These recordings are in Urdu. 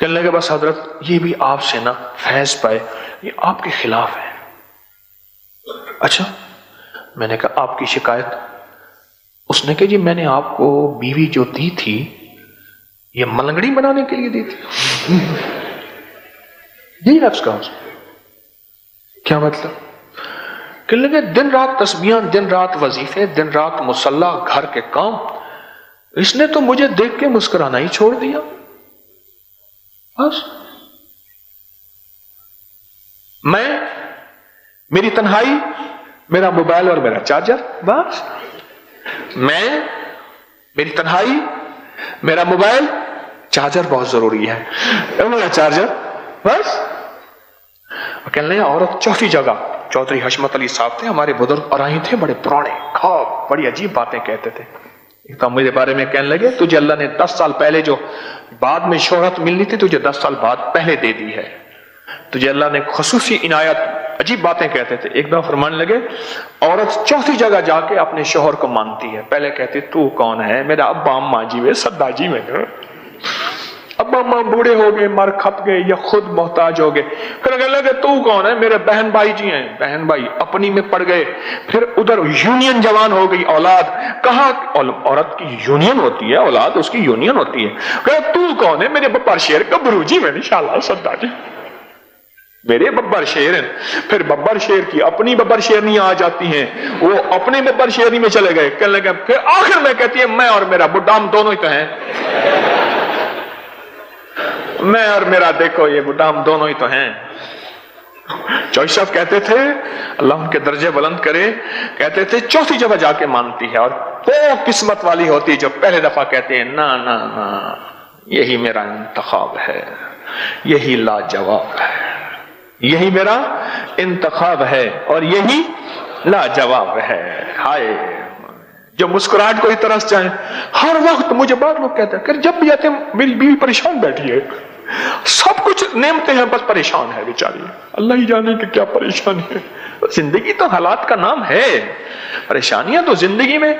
کہنے لگے بس حضرت یہ بھی آپ سے نا فیض پائے، یہ آپ کے خلاف ہے۔ اچھا، میں نے کہا آپ کی شکایت؟ اس نے کہا جی میں نے آپ کو بیوی جو دی تھی یہ ملنگڑی بنانے کے لیے دی تھی۔ یہی لفظ کہا اس نے۔ کیا مطلب؟ کہنے لگے دن رات تسبیحاں، دن رات وظیفے، دن رات مصلی، گھر کے کام، اس نے تو مجھے دیکھ کے مسکرانا ہی چھوڑ دیا بس۔ میں، میری تنہائی، میرا موبائل اور میرا چارجر، بس۔ میں، میری تنہائی، میرا موبائل، چارجر بہت ضروری ہے، میرا چارجر، بس۔ کہنے لگے عورت چوتھی جگہ، چودھری حشمت علی صاحب تھے ہمارے بزرگ، اور آئی تھے بڑے پرانے، خواب بڑی عجیب باتیں کہتے تھے۔ ایک تو میرے بارے میں کہنے لگے تجھے اللہ نے 10 سال پہلے جو بعد میں شہرت ملنی تھی تجھے 10 سال بعد پہلے دے دی ہے، تجھے اللہ نے خصوصی عنایت، عجیب باتیں کہتے تھے۔ ایک دفعہ فرمانے لگے عورت چوتھی جگہ جا کے اپنے شوہر کو مانتی ہے، پہلے کہتی تو کون ہے، میرا ابا اماں جی وے سدا جی میں، ابا اماں بوڑھے ہو گئے، مر کھپ گئے یا خود محتاج ہو گئے، پھر کہنے لگے تو کون ہے، میرے بہن بھائی جی ہیں، بہن بھائی اپنی میں پڑ گئے، پھر ادھر یونین جوان ہو گئی اولاد، کہاں عورت کی یونین ہوتی ہے، اولاد اس کی یونین ہوتی ہے، کہا تو کون ہے، میرے ببر شیر گبرو جی میں انشاءاللہ سدا جی، میرے ببر شیر ہیں، پھر ببر شیر کی اپنی ببر شیرنیاں آ جاتی ہیں، وہ اپنے ببر شیرنی میں چلے گئے، کہنے لگے پھر آخر میں کہتی ہے میں اور میرا بڈھا ہم دونوں ہی تو ہیں، میں اور میرا دیکھو یہ بڈھا ہم دونوں ہی تو ہیں۔ چوہدری صاحب کہتے تھے اللہ ان کے درجے بلند کرے، کہتے تھے چوتھی جگہ جا کے مانتی ہے، اور وہ قسمت والی ہوتی جو پہلے دفعہ کہتے ہیں نا نا نا یہی میرا انتخاب ہے، یہی لاجواب ہے، یہی میرا انتخاب ہے اور یہی لاجواب ہے۔ ہائے جو مسکراہٹ کو ہی ترس جائیں، ہر وقت مجھے بعض لوگ کہتے ہیں کہ جب بھی آتے ہیں میری بیوی پریشان بیٹھی ہے، سب کچھ نعمتیں ہیں بس پریشان ہے بیچاری، اللہ ہی جانے کہ کیا پریشان ہے، زندگی تو حالات کا نام ہے، پریشانیاں تو زندگی میں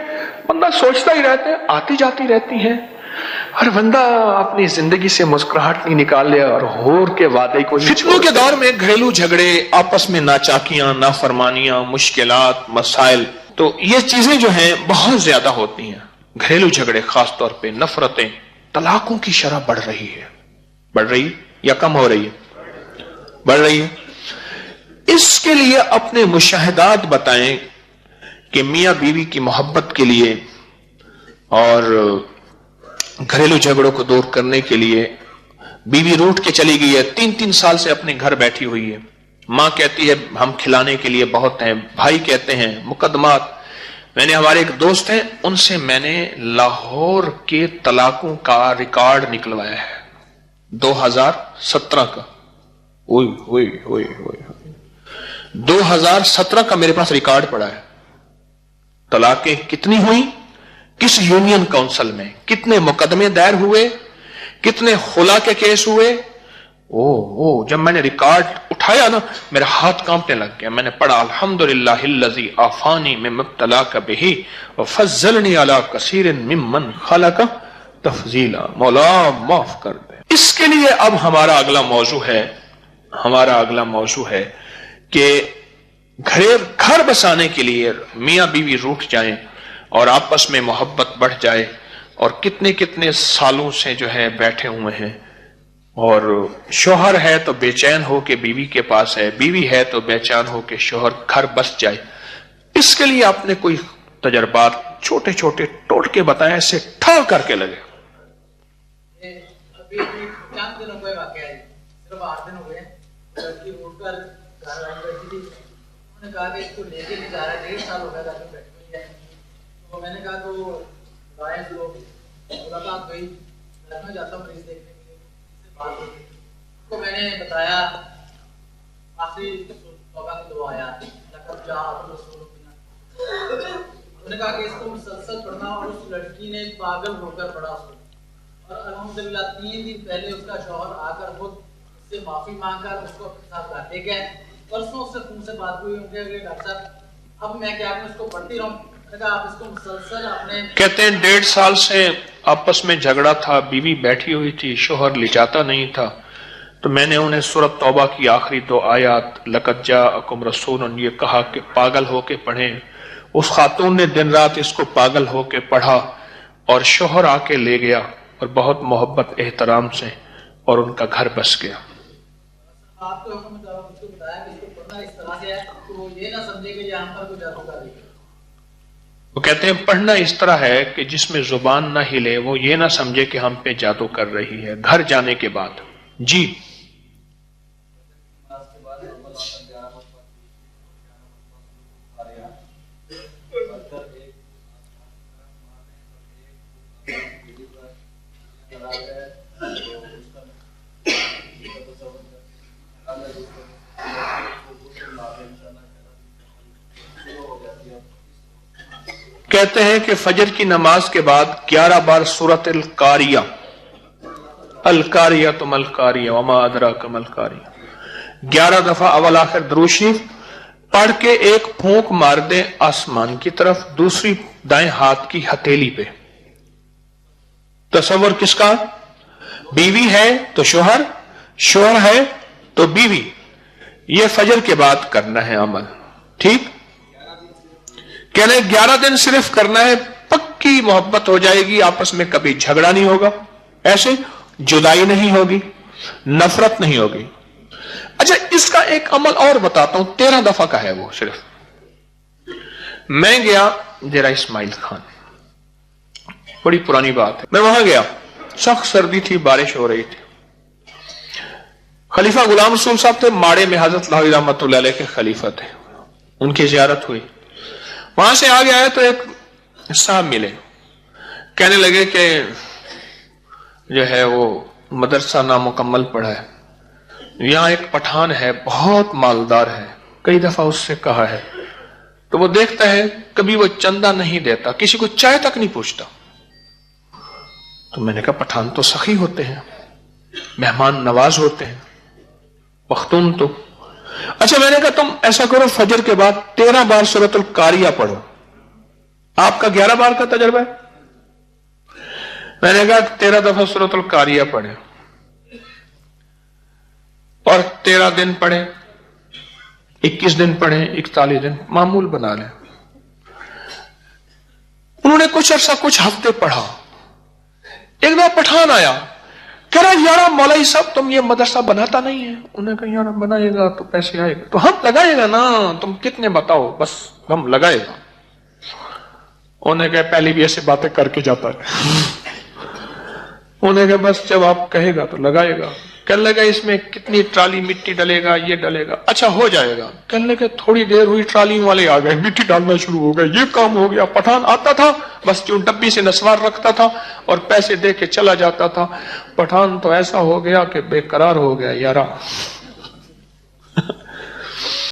بندہ سوچتا ہی رہتا ہے، آتی جاتی رہتی ہیں، ہر بندہ اپنی زندگی سے مسکراہٹ نہیں نکال لیا اور ہور کے وعدے کو فتنوں کے دور میں گھریلو جھگڑے، آپس میں ناچاکیاں، نافرمانیاں، مشکلات، مسائل، تو یہ چیزیں جو ہیں بہت زیادہ ہوتی ہیں، گھریلو جھگڑے خاص طور پہ، نفرتیں، طلاقوں کی شرح بڑھ رہی ہے، بڑھ رہی یا کم ہو رہی ہے؟ بڑھ رہی ہے۔ اس کے لیے اپنے مشاہدات بتائیں کہ میاں بیوی کی محبت کے لیے اور گھریلو جھگڑوں کو دور کرنے کے لیے بیوی روٹ کے چلی گئی ہے، 3 سال سے اپنے گھر بیٹھی ہوئی ہے، ماں کہتی ہے ہم کھلانے کے لیے بہت ہیں، بھائی کہتے ہیں مقدمات، میں نے ہمارے ایک دوست ہیں ان سے میں نے لاہور کے طلاقوں کا ریکارڈ نکلوایا ہے 2017 کا، 2017 کا میرے پاس ریکارڈ پڑا ہے، طلاقیں کتنی ہوئی، کس یونین کونسل میں، کتنے مقدمے دائر ہوئے، کتنے خلا کے کیس ہوئے، جب میں نے ریکارڈ اٹھایا نا میرا ہاتھ کانپنے لگ گیا، میں نے پڑھا الحمدللہ الذی عافانی مما ابتلاک بہ وفضلنی علی کثیر ممن خلق تفضیلا، مولا معاف کر دے۔ اس کے لیے اب ہمارا اگلا موضوع ہے کہ گھر بسانے کے لیے میاں بیوی روٹھ جائیں اور آپس میں محبت بڑھ جائے، اور کتنے سالوں سے جو ہے بیٹھے ہوئے ہیں، اور شوہر ہے تو بے چین ہو کے بیوی کے پاس ہے، بیوی ہے تو بے چین ہو کے شوہر گھر بس جائے، اس کے لیے آپ نے کوئی تجربات چھوٹے چھوٹے ٹوٹکے بتائیں ایسے ٹھا کر کے لگے؟ ابھی چند دنوں کا واقعہ ہے، صرف 8 دن ہو گئے، لڑکی اٹھ کر گھر آئی بیٹھی تھی، انہوں نے کہا کہ اس کو لے کے نہیں جا رہا ہے، 1.5 سال ہو گیا گھر میں بیٹھی ہوئی ہے، تو میں نے کہا تو رائے لوگ ملاقات ہوئی، گھر میں جاتا ہوں مریض دیکھنے کے لیے، اس سے بات ہوئی، اس کو میں نے بتایا آخری توبہ کی دعا آیات لقد جاءکم رسول من انہوں نے کہا کہ اس کو مسلسل پڑھنا، اور اس لڑکی نے پاگل ہو کر پڑھا اس کو، اور الحمدللہ 3 دن پہلے اس کا شوہر آ کر خود اس سے معافی مانگ کر اس کو اپنے ساتھ لاتے گئے، پرسوں اس سے فون سے بات ہوئی، ان کے ڈاکٹر صاحب اب میں کیا کروں، اس کو پڑھتی رہوں، نے کہا آپ اس کو مسلسل اپنے کہتے ہیں 1.5 سال سے آپس میں جھگڑا تھا، بیوی بیٹھی ہوئی تھی، شوہر لے جاتا نہیں تھا، تو میں نے انہیں سورۃ توبہ کی آخری 2 آیات لقد جاءکم رسول یہ کہا کہ پاگل ہو کے پڑھیں۔ اس خاتون نے دن رات اس کو پاگل ہو کے پڑھا اور شوہر آ کے لے گیا اور بہت محبت احترام سے، اور ان کا گھر بس گیا۔ آپ کے حکم میں اس کو بتایا کہ اس کو پڑھنا اس طرح سے ہے کہ وہ یہ نہ سمجھے کہ یہ ہم پر کوئی جادو کر رہی ہے۔ وہ کہتے ہیں پڑھنا اس طرح ہے کہ جس میں زبان نہ ہلے، وہ یہ نہ سمجھے کہ ہم پہ جادو کر رہی ہے، گھر جانے کے بعد۔ جی کہتے ہیں کہ فجر کی نماز کے بعد 11 بار سورۃ القاریہ، القاریہ تم القاریہ وما ادراک ما القاریہ، 11 دفعہ اول آخر درود شریف پڑھ کے ایک پھونک مار دیں آسمان کی طرف، دوسری دائیں ہاتھ کی ہتھیلی پہ۔ تصور کس کا؟ بیوی ہے تو شوہر، شوہر ہے تو بیوی۔ یہ فجر کے بعد کرنا ہے عمل، ٹھیک؟ کہنے 11 دن صرف کرنا ہے، پکی محبت ہو جائے گی، آپس میں کبھی جھگڑا نہیں ہوگا، ایسے جدائی نہیں ہوگی، نفرت نہیں ہوگی۔ اچھا اس کا ایک عمل اور بتاتا ہوں، 13 دفعہ کا ہے وہ صرف۔ میں گیا ڈیرہ اسماعیل خان، بڑی پرانی بات ہے، میں وہاں گیا، سخت سردی تھی، بارش ہو رہی تھی، خلیفہ غلام رسول صاحب تھے، ماڑے میں حضرت لاہوری رحمۃ اللہ علیہ کے خلیفہ تھے، ان کی زیارت ہوئی۔ وہاں سے آگے آئے تو ایک صاحب ملے، کہنے لگے کہ جو ہے وہ مدرسہ نامکمل پڑھا ہے، یہاں ایک پٹھان ہے بہت مالدار ہے، کئی دفعہ اس سے کہا ہے تو وہ دیکھتا ہے کبھی وہ چندہ نہیں دیتا، کسی کو چائے تک نہیں پوچھتا۔ تو میں نے کہا پٹھان تو سخی ہوتے ہیں، مہمان نواز ہوتے ہیں، پختون تو۔ اچھا میں نے کہا تم ایسا کرو فجر کے بعد 13 بار سورۃ القاریہ پڑھو، آپ کا 11 بار کا تجربہ ہے۔ میں نے کہا 13 دفعہ سورۃ القاریہ پڑھے اور 13 دن پڑھے، 21 دن پڑھے، 41 دن، معمول بنا لیں۔ انہوں نے کچھ عرصہ کچھ ہفتے پڑھا، ایک دفعہ پٹھان آیا، کہہ رہا یار مولوی صاحب تم یہ مدرسہ بناتا نہیں ہے؟ انہوں نے کہا یار بنائے گا تو پیسے آئے گا، تو ہم لگائے گا نا، تم کتنے بتاؤ، بس ہم لگائے گا۔ انہوں نے کہا پہلے بھی ایسے باتیں کر کے جاتا ہے، انہوں نے کہا بس جب آپ کہے گا تو لگائے گا۔ کہنے لگا اس میں کتنی ٹرالی مٹی ڈلے گا، یہ ڈلے گا، اچھا ہو جائے گا۔ کہنے لگا تھوڑی دیر ہوئی ٹرالی والے آ گئے، مٹی ڈالنا شروع ہو گئے، یہ کام ہو گیا۔ پٹھان آتا تھا بس جو ڈبی سے نسوار رکھتا تھا اور پیسے دے کے چلا جاتا تھا، پٹھان تو ایسا ہو گیا کہ بے قرار ہو گیا یارا۔